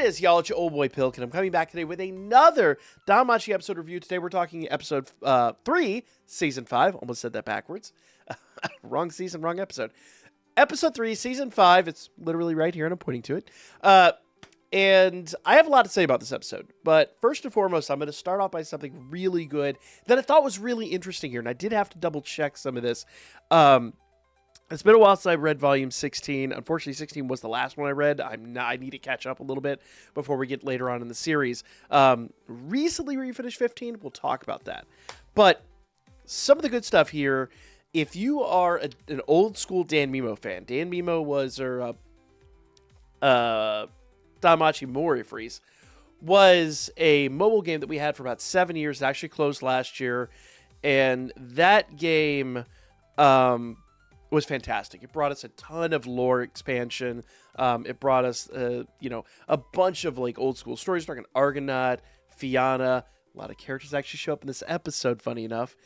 is, y'all? It's your old boy Pilk, and I'm coming back today with another Danmachi episode review. Today we're talking episode 3, season 5. Almost said that backwards. Wrong season, wrong episode. Episode 3, season 5. It's literally right here, and I'm pointing to it. And I have a lot to say about this episode. But first and foremost, I'm going to start off by something really good that I thought was really interesting here. And I did have to double check some of this. It's been a while since I read volume 16. Unfortunately, 16 was the last one I read. I need to catch up a little bit before we get later on in the series. Recently refinished 15. We'll talk about that. But some of the good stuff here, if you are an old school DANMEMO fan, DANMEMO was Danmachi Omori freeze, was a mobile game that we had for about 7 years. It actually closed last year. And that game was fantastic. It brought us a ton of lore expansion. It brought us, a bunch of like old school stories. We're talking Argonaut, Fianna. A lot of characters actually show up in this episode, funny enough.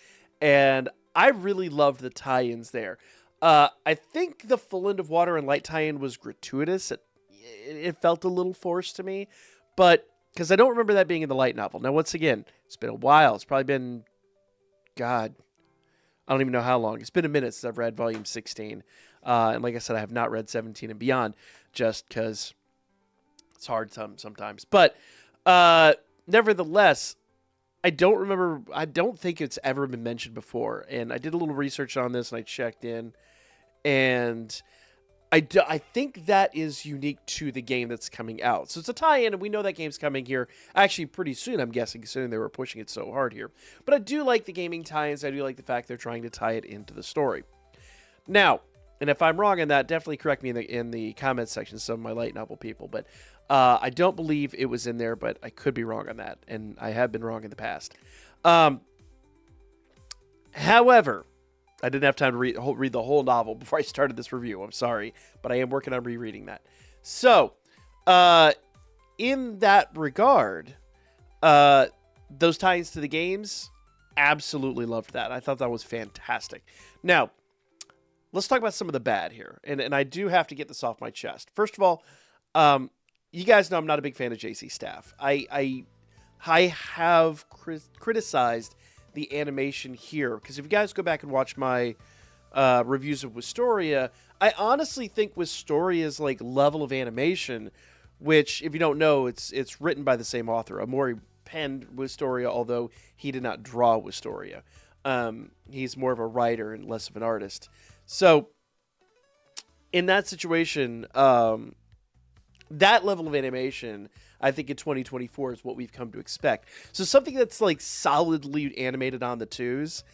And I really loved the tie-ins there. I think the Full End of Water and Light tie-in was gratuitous. It felt a little forced to me, but because I don't remember that being in the light novel. Now, once again, it's been a while. It's probably been, God, I don't even know how long. It's been a minute since I've read volume 16. And like I said, I have not read 17 and beyond just because it's hard sometimes. But nevertheless, I don't think it's ever been mentioned before. And I did a little research on this and I checked in. And I think that is unique to the game that's coming out. So it's a tie-in, and we know that game's coming here actually pretty soon, I'm guessing, considering they were pushing it so hard here. But I do like the gaming tie-ins. I do like the fact they're trying to tie it into the story. Now, and if I'm wrong on that, definitely correct me in the comments section, some of my light novel people. But I don't believe it was in there, but I could be wrong on that, and I have been wrong in the past. However, I didn't have time to read the whole novel before I started this review. I'm sorry, but I am working on rereading that. So, in that regard, those tie-ins to the games, absolutely loved that. I thought that was fantastic. Now, let's talk about some of the bad here, and I do have to get this off my chest. First of all, you guys know I'm not a big fan of JC Staff. I have criticized the animation here, because if you guys go back and watch my reviews of Wistoria, I honestly think Wistoria's like level of animation, which if you don't know, it's written by the same author. Omori penned Wistoria, although he did not draw Wistoria. He's more of a writer and less of an artist. So in that situation, that level of animation, I think in 2024 is what we've come to expect. So something that's like solidly animated on the twos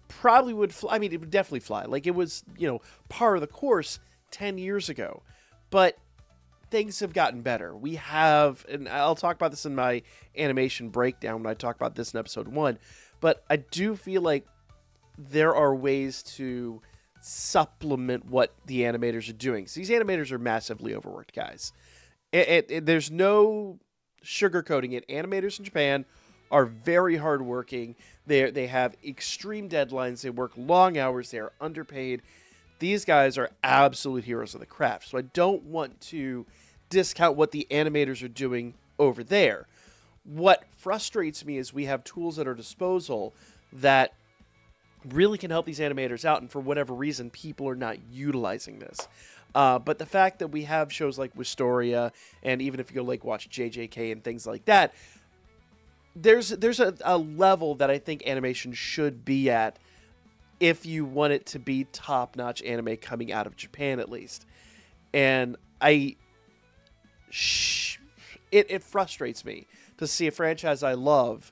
probably would fly. I mean, it would definitely fly. Like it was, par of the course 10 years ago. But things have gotten better. We have, and I'll talk about this in my animation breakdown when I talk about this in episode 1. But I do feel like there are ways to supplement what the animators are doing. So these animators are massively overworked, guys. There's no sugarcoating it. Animators in Japan are very hardworking. They have extreme deadlines. They work long hours. They are underpaid. These guys are absolute heroes of the craft. So I don't want to discount what the animators are doing over there. What frustrates me is we have tools at our disposal that really can help these animators out, and for whatever reason, people are not utilizing this. But the fact that we have shows like Wistoria, and even if you go like watch JJK and things like that, there's a level that I think animation should be at if you want it to be top-notch anime coming out of Japan, at least. And it frustrates me to see a franchise I love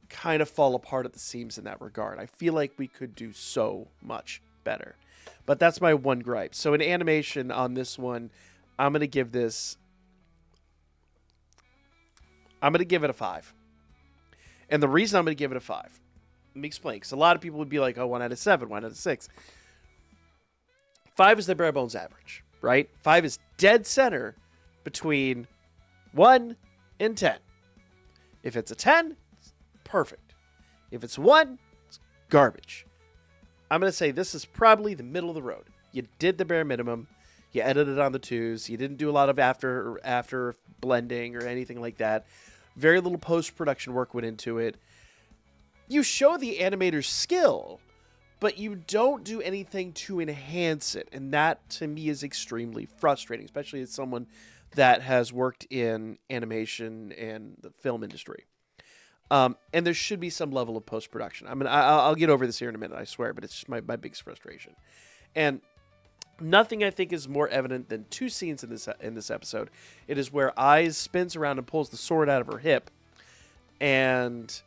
kind of fall apart at the seams in that regard. I feel like we could do so much better. But that's my one gripe. So in animation on this one, I'm going to give it a 5. And the reason I'm going to give it a 5, let me explain. Because a lot of people would be like, oh, 1 out of 7, 1 out of 6. 5 is the bare bones average, right? 5 is dead center between 1 and 10. If it's a 10, it's perfect. If it's 1, it's garbage. I'm going to say this is probably the middle of the road. You did the bare minimum. You edited on the twos. You didn't do a lot of after blending or anything like that. Very little post-production work went into it. You show the animator's skill, but you don't do anything to enhance it. And that, to me, is extremely frustrating, especially as someone that has worked in animation and the film industry. And there should be some level of post-production. I mean, I'll get over this here in a minute, I swear, but it's just my biggest frustration. And nothing, I think, is more evident than two scenes in this episode. It is where Eyes spins around and pulls the sword out of her hip, and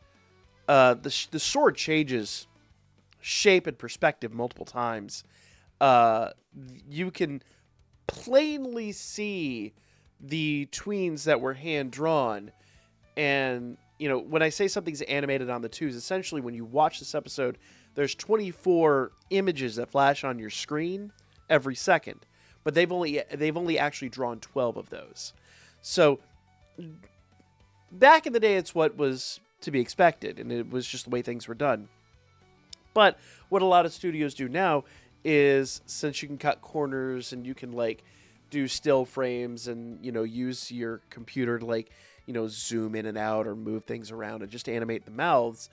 the sword changes shape and perspective multiple times. You can plainly see the tweens that were hand drawn, and when I say something's animated on the twos, essentially when you watch this episode, there's 24 images that flash on your screen every second, but they've only actually drawn 12 of those. So back in the day, it's what was to be expected, and it was just the way things were done. But what a lot of studios do now is, since you can cut corners and you can do still frames and use your computer to zoom in and out or move things around and just animate the mouths.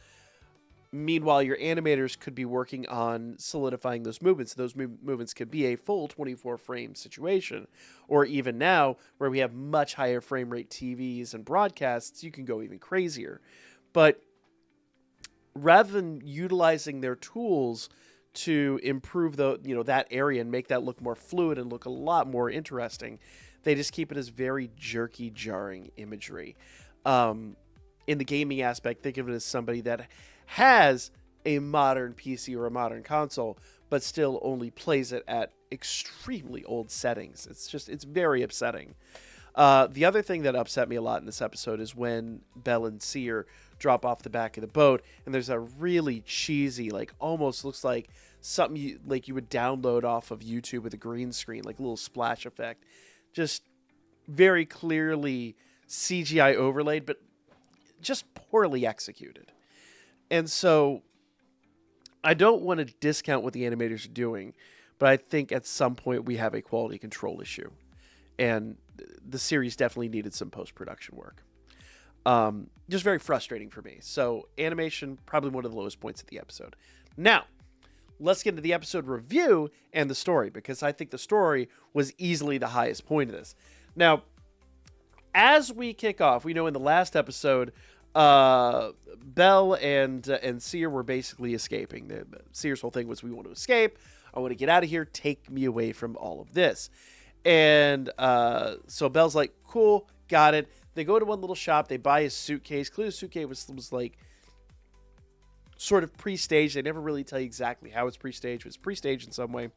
Meanwhile, your animators could be working on solidifying those movements. Those movements could be a full 24 frame situation. Or even now, where we have much higher frame rate TVs and broadcasts, you can go even crazier. But rather than utilizing their tools to improve that area and make that look more fluid and look a lot more interesting, they just keep it as very jerky, jarring imagery. In the gaming aspect, think of it as somebody that has a modern PC or a modern console, but still only plays it at extremely old settings. It's very upsetting. The other thing that upset me a lot in this episode is when Belle and Seer drop off the back of the boat, and there's a really cheesy, almost looks like something you would download off of YouTube with a green screen, like a little splash effect. Just very clearly CGI overlaid, but just poorly executed. And so I don't want to discount what the animators are doing, but I think at some point we have a quality control issue. And the series definitely needed some post-production work. Just very frustrating for me. So animation, probably one of the lowest points of the episode. Now, let's get into the episode review and the story, because I think the story was easily the highest point of this. Now, as we kick off, we know in the last episode, Belle and Seer were basically escaping. Seer's whole thing was, we want to escape. I want to get out of here. Take me away from all of this. And so Belle's like, cool, got it. They go to one little shop. They buy a suitcase. Clearly, the suitcase was sort of pre-staged. They never really tell you exactly how it's pre-staged. It's pre-staged in some way.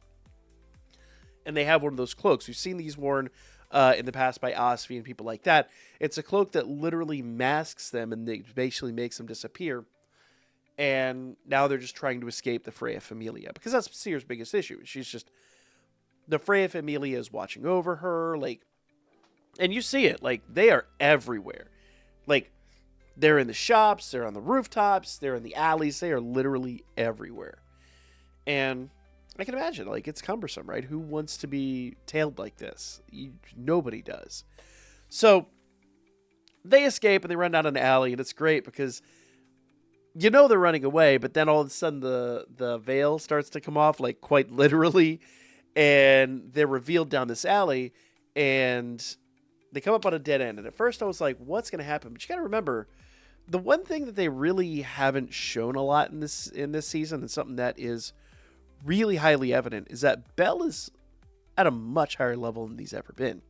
And they have one of those cloaks. We've seen these worn in the past by Osvi and people like that. It's a cloak that literally masks them and they basically makes them disappear. And now they're just trying to escape the Freya Familia, because that's Seer's biggest issue. She's just, the Freya Familia is watching over her, and you see it, they are everywhere. They're in the shops, they're on the rooftops, they're in the alleys, they are literally everywhere. And I can imagine, it's cumbersome, right? Who wants to be tailed like this? Nobody does. So they escape and they run down an alley, and it's great because they're running away, but then all of a sudden the veil starts to come off, quite literally, and they're revealed down this alley, and they come up on a dead end. And at first I was like, what's going to happen? But you got to remember, the one thing that they really haven't shown a lot in this season, and something that is really highly evident, is that Belle is at a much higher level than he's ever been.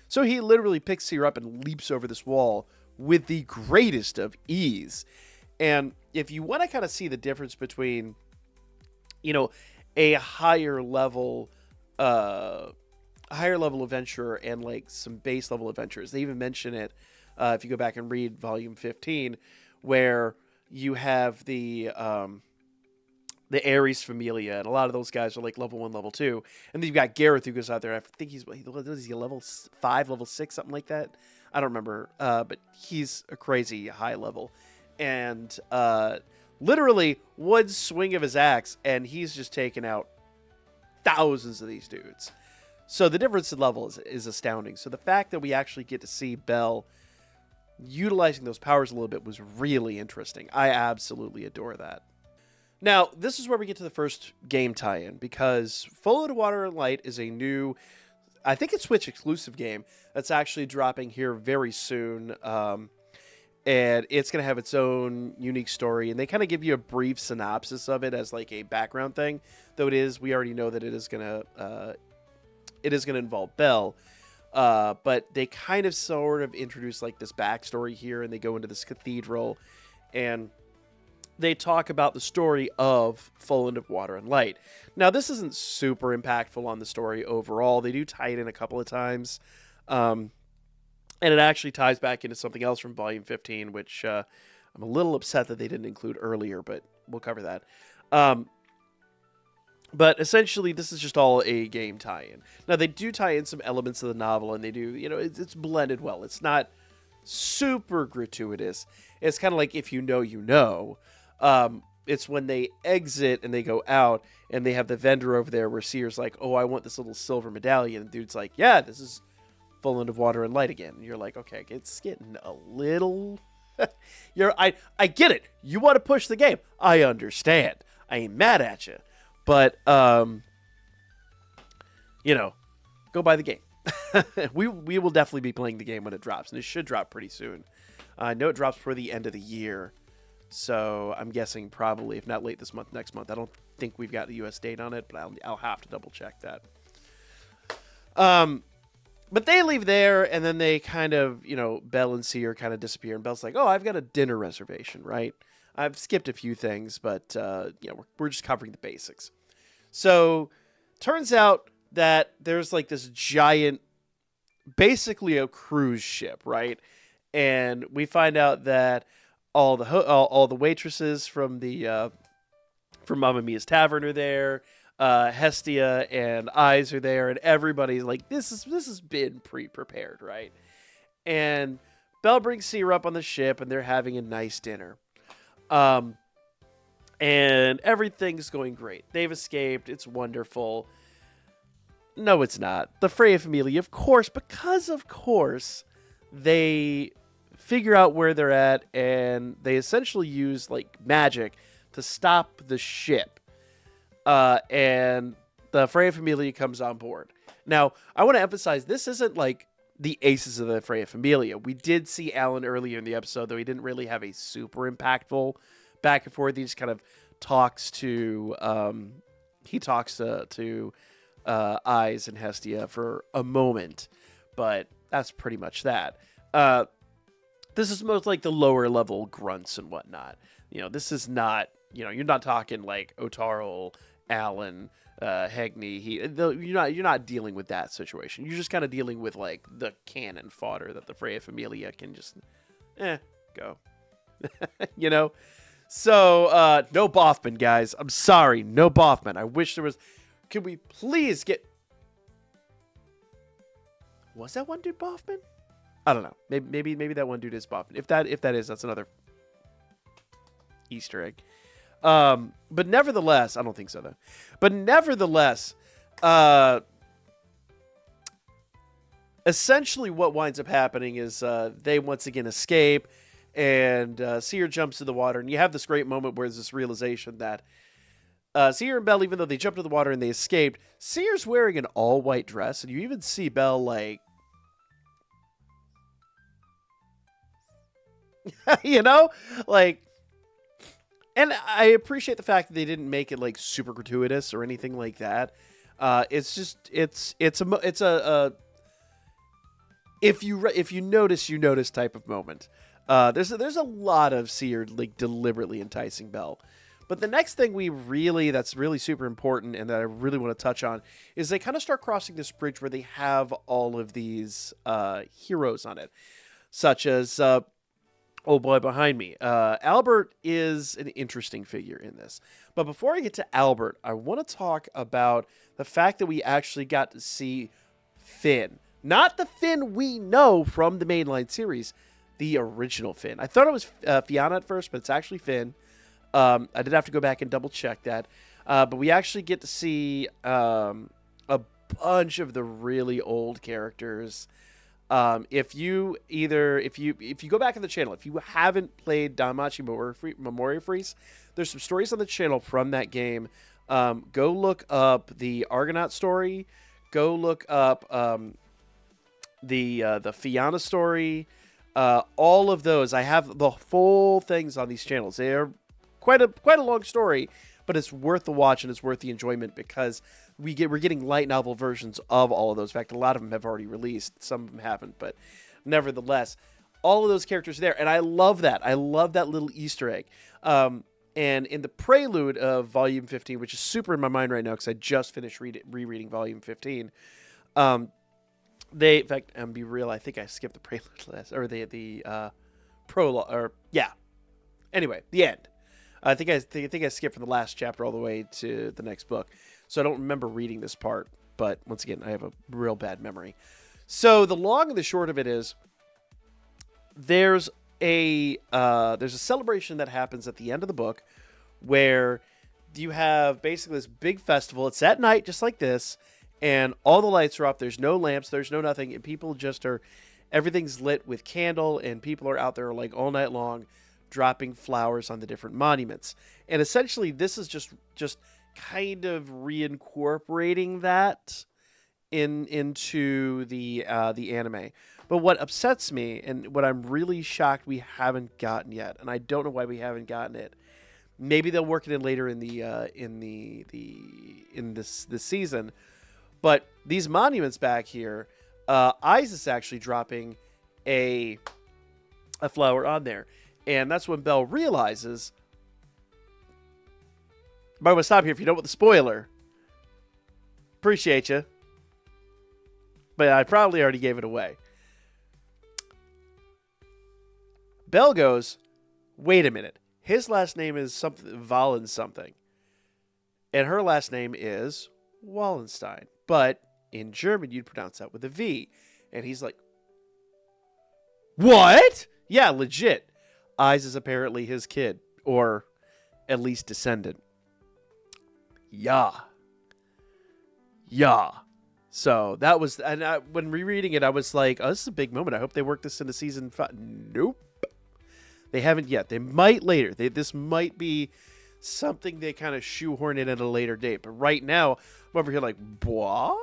So he literally picks her up and leaps over this wall with the greatest of ease. And if you want to kind of see the difference between, a higher level adventurer and some base level adventurers, they even mention it if you go back and read volume 15, where you have the Ares Familia, and a lot of those guys are level 1, level 2, and then you've got Gareth, who goes out there. I think he's level 5, level 6, something like that. I don't remember, but he's a crazy high level, and literally one swing of his axe, and he's just taken out thousands of these dudes. So the difference in level is astounding. So the fact that we actually get to see Belle utilizing those powers a little bit was really interesting. I absolutely adore that. Now, this is where we get to the first game tie-in, because Full of Water and Light is a new, I think it's Switch exclusive game that's actually dropping here very soon. And it's going to have its own unique story. And they kind of give you a brief synopsis of it as like a background thing. Though we already know that it is going to involve Belle. But they kind of sort of introduce like this backstory here, and they go into this cathedral, and they talk about the story of Full of Water and Light. Now, this isn't super impactful on the story overall. They do tie it in a couple of times. And it actually ties back into something else from Volume 15, which I'm a little upset that they didn't include earlier, but we'll cover that. But essentially, this is just all a game tie-in. Now, they do tie in some elements of the novel, and they do, it's blended well. It's not super gratuitous. It's kind of like if you know, you know. It's when they exit and they go out, and they have the vendor over there where Seer's like, oh, I want this little silver medallion. And the dude's like, yeah, this is Full of Water and Light again. And you're like, okay, it's getting a little... I get it. You want to push the game. I understand. I ain't mad at you. But, go buy the game. we will definitely be playing the game when it drops, and it should drop pretty soon. I know it drops for the end of the year, so I'm guessing probably, if not late this month, next month. I don't think we've got the US date on it, but I'll have to double check that. But they leave there, and then they kind of, Belle and Seer kind of disappear, and Belle's like, oh, I've got a dinner reservation, right? I've skipped a few things, but, we're just covering the basics. So, turns out that there's like this giant, basically a cruise ship, right? And we find out that all the waitresses from from Mamma Mia's Tavern are there. Hestia and Eyes are there, and everybody's like, this has been pre-prepared, right? And Belle brings Seer up on the ship, and they're having a nice dinner. And everything's going great. They've escaped. It's wonderful. No, it's not. The Freya family, of course, because of course, they figure out where they're at, and they essentially use like magic to stop the ship. And the Freya Familia comes on board. Now, I want to emphasize, this isn't like the aces of the Freya Familia. We did see Alan earlier in the episode, though he didn't really have a super impactful back and forth. He just kind of talks to Eyes and Hestia for a moment, but that's pretty much that. This is most like the lower level grunts and whatnot. This is not, you're not talking like Otaro, Alan, Hegney. You're not dealing with that situation. You're just kind of dealing with like the cannon fodder that the Freya Familia can just go. So no Boffman, guys. I'm sorry, no Boffman. I wish there was. Can we please get? Was that one dude Boffman? I don't know. Maybe that one dude is Boffman. If that is, that's another Easter egg. But nevertheless, I don't think so though. But nevertheless, essentially what winds up happening is they once again escape, and Seer jumps to the water, and you have this great moment where there's this realization that Seer and Belle, even though they jumped to the water and they escaped, Seer's wearing an all-white dress, and you even see Belle like, like. And I appreciate the fact that they didn't make it like super gratuitous or anything like that. It's just it's a if you notice type of moment. There's a lot of Seer like deliberately enticing Belle. But the next thing that's really super important and that I really want to touch on is they kind of start crossing this bridge where they have all of these heroes on it, such as oh boy behind me. Albert is an interesting figure in this. But before I get to Albert, I want to talk about the fact that we actually got to see Finn. Not the Finn we know from the mainline series, the original Finn. I thought it was Fiona at first, but it's actually Finn. I did have to go back and double check that. But we actually get to see a bunch of the really old characters. If you go back in the channel, if you haven't played Danmachi Omori Freeze, there's some stories on the channel from that game. Go look up the Argonaut story. Go look up the Fianna story. All of those, I have the full things on these channels. They are quite a long story, but it's worth the watch and it's worth the enjoyment because we're getting light novel versions of all of those. In fact, a lot of them have already released. Some of them haven't, but nevertheless, all of those characters are there, and I love that. I love that little Easter egg. And in the prelude of Volume 15, which is super in my mind right now because I just finished rereading Volume 15, in fact, be real, I think I skipped the prelude last, or the prologue, or yeah. Anyway, the end. I think I skipped from the last chapter all the way to the next book, so I don't remember reading this part. But once again, I have a real bad memory. So the long and the short of it is, there's a celebration that happens at the end of the book, where you have basically this big festival. It's at night, just like this, and all the lights are off. There's no lamps. There's no nothing, and people just are. Everything's lit with candle, and people are out there like all night long, dropping flowers on the different monuments. And essentially, this is just kind of reincorporating that into the anime. But what upsets me, and what I'm really shocked we haven't gotten yet, and I don't know why we haven't gotten it. Maybe they'll work it in later in this season. But these monuments back here, Eyes is actually dropping a flower on there. And that's when Belle realizes. But I'm going to stop here if you don't want the spoiler. Appreciate you. But I probably already gave it away. Belle goes, wait a minute. His last name is something, Wallen something. And her last name is Wallenstein. But in German, you'd pronounce that with a V. And he's like, what? Yeah, legit. Eyes is apparently his kid. Or at least descendant. Yeah. So that was, and when rereading it, I was like, oh, this is a big moment. I hope they work this into season 5. Nope. They haven't yet. They might later. This might be something they kind of shoehorn in at a later date. But right now, I'm over here like, boah.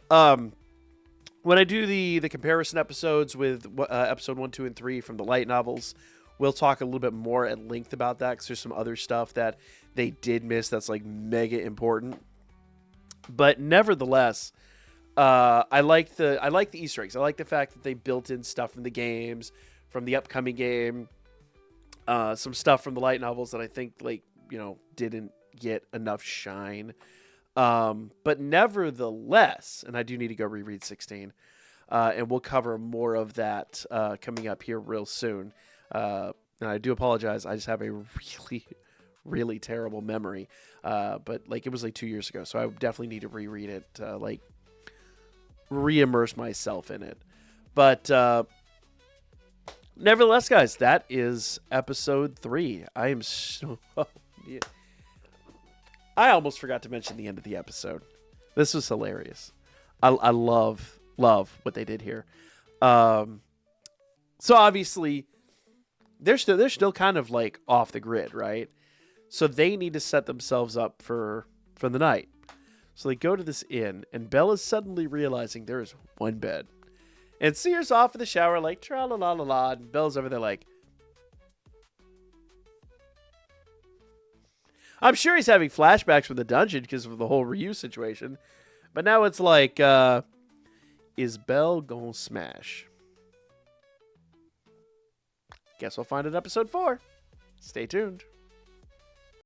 When I do the comparison episodes with episode 1, 2, and 3 from the light novels, we'll talk a little bit more at length about that because there's some other stuff that they did miss that's like mega important. But nevertheless, I like the Easter eggs. I like the fact that they built in stuff from the games, from the upcoming game, some stuff from the light novels that I think didn't get enough shine. But nevertheless, and I do need to go reread 16, and we'll cover more of that coming up here real soon. And I do apologize. I just have a really, really terrible memory. But it was 2 years ago, so I definitely need to reread it, re-immerse myself in it. But nevertheless, guys, that is episode 3. I am so... yeah. I almost forgot to mention the end of the episode. This was hilarious. I love what they did here. So obviously, they're still kind of off the grid, right? So they need to set themselves up for the night. So they go to this inn, and Bella's suddenly realizing there is one bed. And Sear's off in the shower tra-la-la-la-la, and Bella's over there I'm sure he's having flashbacks from the dungeon because of the whole Ryu situation. But now it's is Belle gonna smash? Guess we'll find it in episode 4. Stay tuned.